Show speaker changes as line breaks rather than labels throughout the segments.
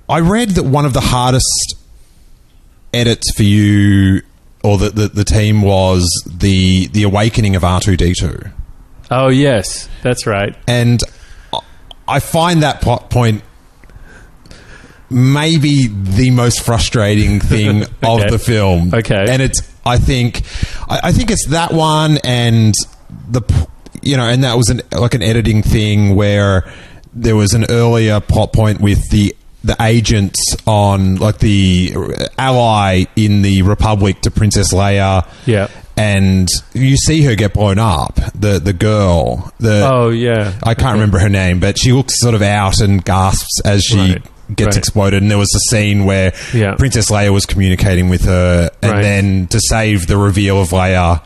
I read that one of the hardest edits for you or the team was the awakening of R2-D2.
Oh, yes, that's right.
And I find that plot point maybe the most frustrating thing of the film.
Okay.
And I think it's that one, and and that was an editing thing where there was an earlier plot point with the agents on, like, the ally in the Republic to Princess Leia.
Yeah.
And you see her get blown up, the girl.
Oh, yeah.
I can't remember her name, but she looks sort of out and gasps as she gets exploded. And there was a scene where Princess Leia was communicating with her, and then to save the reveal of Leia,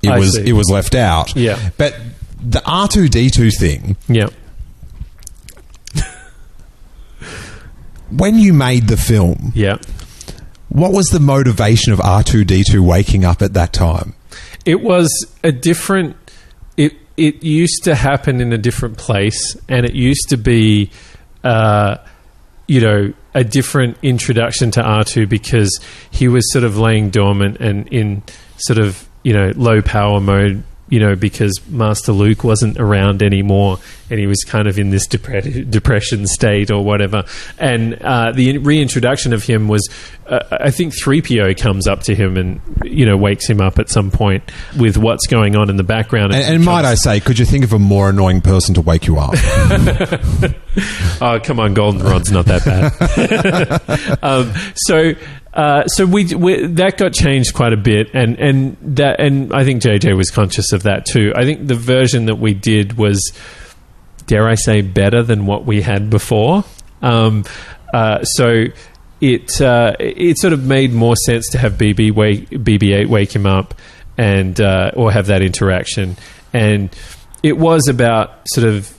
it was left out.
Yeah.
But the R2-D2 thing...
Yeah.
When you made the film...
Yeah.
What was the motivation of R2-D2 waking up at that time?
It was a different... It used to happen in a different place, and it used to be, a different introduction to R2 because he was sort of laying dormant and in sort of, low power mode, because Master Luke wasn't around anymore, and he was kind of in this depression state or whatever. And the reintroduction of him was, I think 3PO comes up to him and, wakes him up at some point with what's going on in the background.
And might I say, could you think of a more annoying person to wake you up?
Oh, come on, Goldenrod's not that bad. So we that got changed quite a bit, and I think JJ was conscious of that too. I think the version that we did was, dare I say, better than what we had before. So it sort of made more sense to have BB-8 wake him up and or have that interaction, and it was about sort of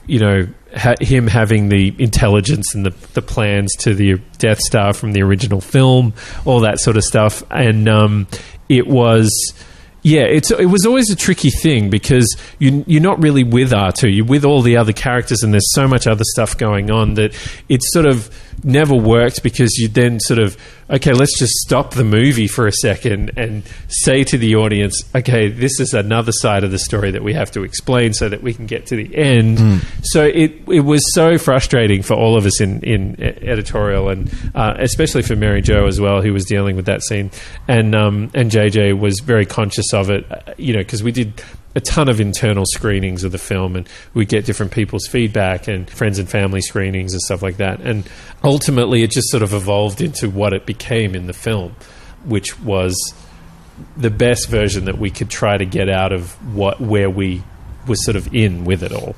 him having the intelligence and the plans to the Death Star from the original film, all that sort of stuff. And it was always a tricky thing because you're not really with R2, you're with all the other characters, and there's so much other stuff going on that it sort of never worked, because you then sort of, okay, let's just stop the movie for a second and say to the audience, okay, this is another side of the story that we have to explain so that we can get to the end. So it was so frustrating for all of us in editorial, and especially for Mary Jo as well, who was dealing with that scene. And JJ was very conscious of it, because we did a ton of internal screenings of the film, and we get different people's feedback and friends and family screenings and stuff like that. And ultimately, it just sort of evolved into what it became in the film, which was the best version that we could try to get out of where we were sort of in with it all.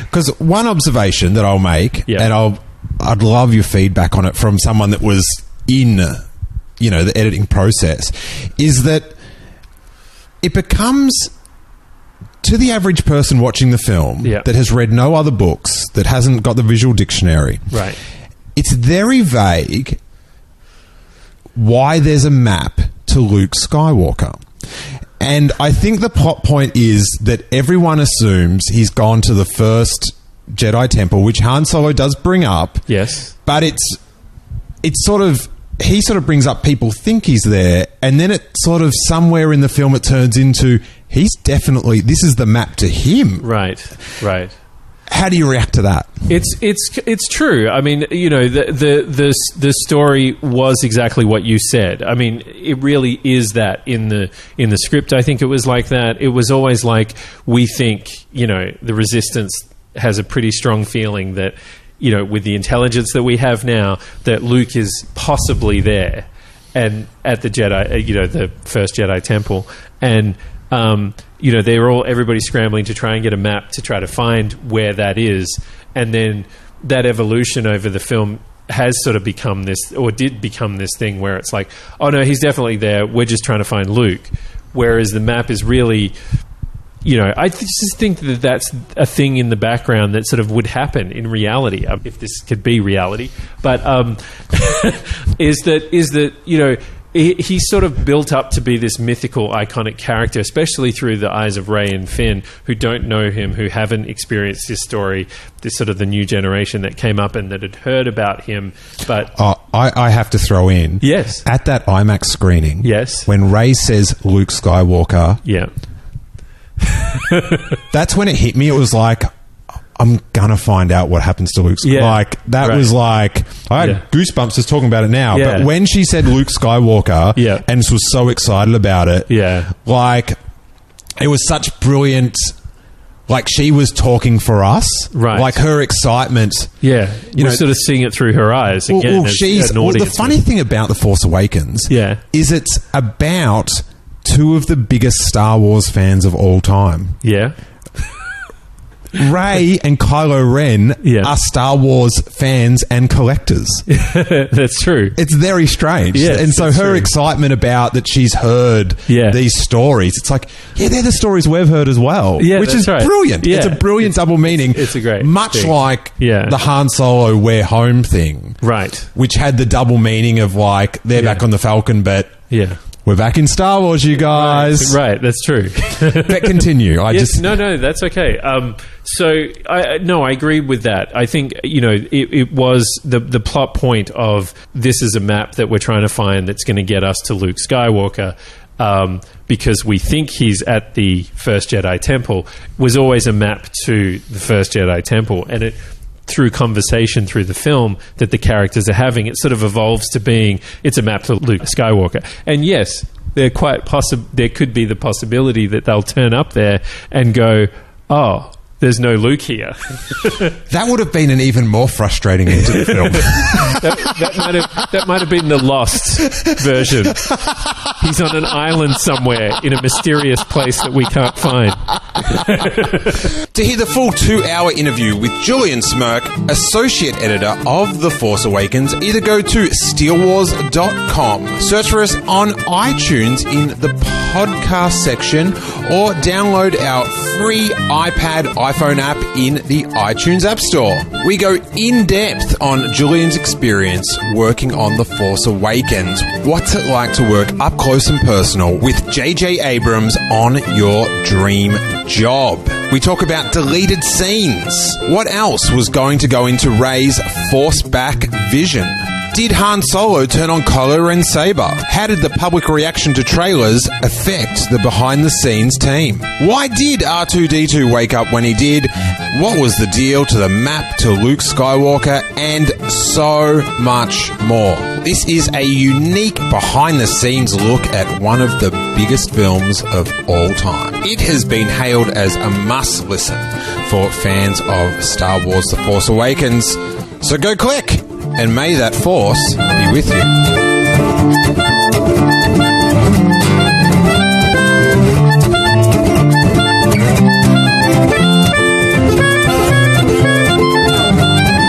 Because one observation that I'll make, and I'd love your feedback on it from someone that was in, the editing process, is that it becomes, to the average person watching the film that has read no other books, that hasn't got the visual dictionary,
right,
it's very vague why there's a map to Luke Skywalker. And I think the plot point is that everyone assumes he's gone to the first Jedi temple, which Han Solo does bring up.
Yes.
But it's sort of, he sort of brings up people think he's there, and then it sort of somewhere in the film it turns into he's definitely, this is the map to him.
Right.
How do you react to that?
It's true. I mean, the story was exactly what you said. I mean, it really is that in the script. I think it was like that. It was always like, we think, the Resistance has a pretty strong feeling that, with the intelligence that we have now, that Luke is possibly there, and at the Jedi, the first Jedi temple, and everybody's scrambling to try and get a map to try to find where that is. And then that evolution over the film has sort of become this, or did become this thing where it's like, oh no, he's definitely there, we're just trying to find Luke. Whereas the map is really, I just think that that's a thing in the background that sort of would happen in reality, if this could be reality. But is that he's sort of built up to be this mythical, iconic character, especially through the eyes of Rey and Finn, who don't know him, who haven't experienced his story, this sort of the new generation that came up and that had heard about him. But
I have to throw in,
yes,
at that IMAX screening,
yes,
when Rey says Luke Skywalker,
yeah,
that's when it hit me. It was like, I'm gonna find out what happens to Luke.
Yeah,
like that was like, I had goosebumps just talking about it now.
Yeah.
But when she said Luke Skywalker, and was so excited about it, like it was such brilliant. Like she was talking for us,
right? Like
her excitement,
you know, sort of seeing it through her eyes. Again,
the funny thing about The Force Awakens, is it's about two of the biggest Star Wars fans of all time.
Yeah.
Rey and Kylo Ren are Star Wars fans and collectors.
That's true.
It's very strange.
Yes,
and so her excitement about that she's heard these stories, it's like, they're the stories we've heard as well.
Yeah,
which is brilliant. Yeah. It's a brilliant double meaning.
It's a great
much
thing.
like the Han Solo We're Home thing.
Right.
Which had the double meaning of like, they're back on the Falcon, but we're back in Star Wars, you guys.
Right, that's true.
But continue.
No, that's okay. I agree with that. I think, you know, it was the plot point of this is a map that we're trying to find that's going to get us to Luke Skywalker, because we think he's at the First Jedi Temple, was always a map to the First Jedi Temple. And it, through conversation through the film that the characters are having, it sort of evolves to being, it's a map to Luke Skywalker. And yes, there could be the possibility that they'll turn up there and go, oh, there's no Luke here.
That would have been an even more frustrating end to the film.
that might have been the Lost version. He's on an island somewhere in a mysterious place that we can't find.
To hear the full 2-hour interview with Julian Smirke, associate editor of The Force Awakens, either go to steelewars.com, search for us on iTunes in the podcast section, or download our free iPhone app in the iTunes App Store. We go in depth on Julian's experience working on The Force Awakens. What's it like to work up close and personal with JJ Abrams on your dream job? We talk about deleted scenes. What else was going to go into Rey's Force-back vision? Did Han Solo turn on Kylo Ren's saber? How did the public reaction to trailers affect the behind-the-scenes team? Why did R2-D2 wake up when he did? What was the deal to the map to Luke Skywalker? And so much more. This is a unique behind-the-scenes look at one of the biggest films of all time. It has been hailed as a must-listen for fans of Star Wars The Force Awakens. So go click! And may that Force be with you.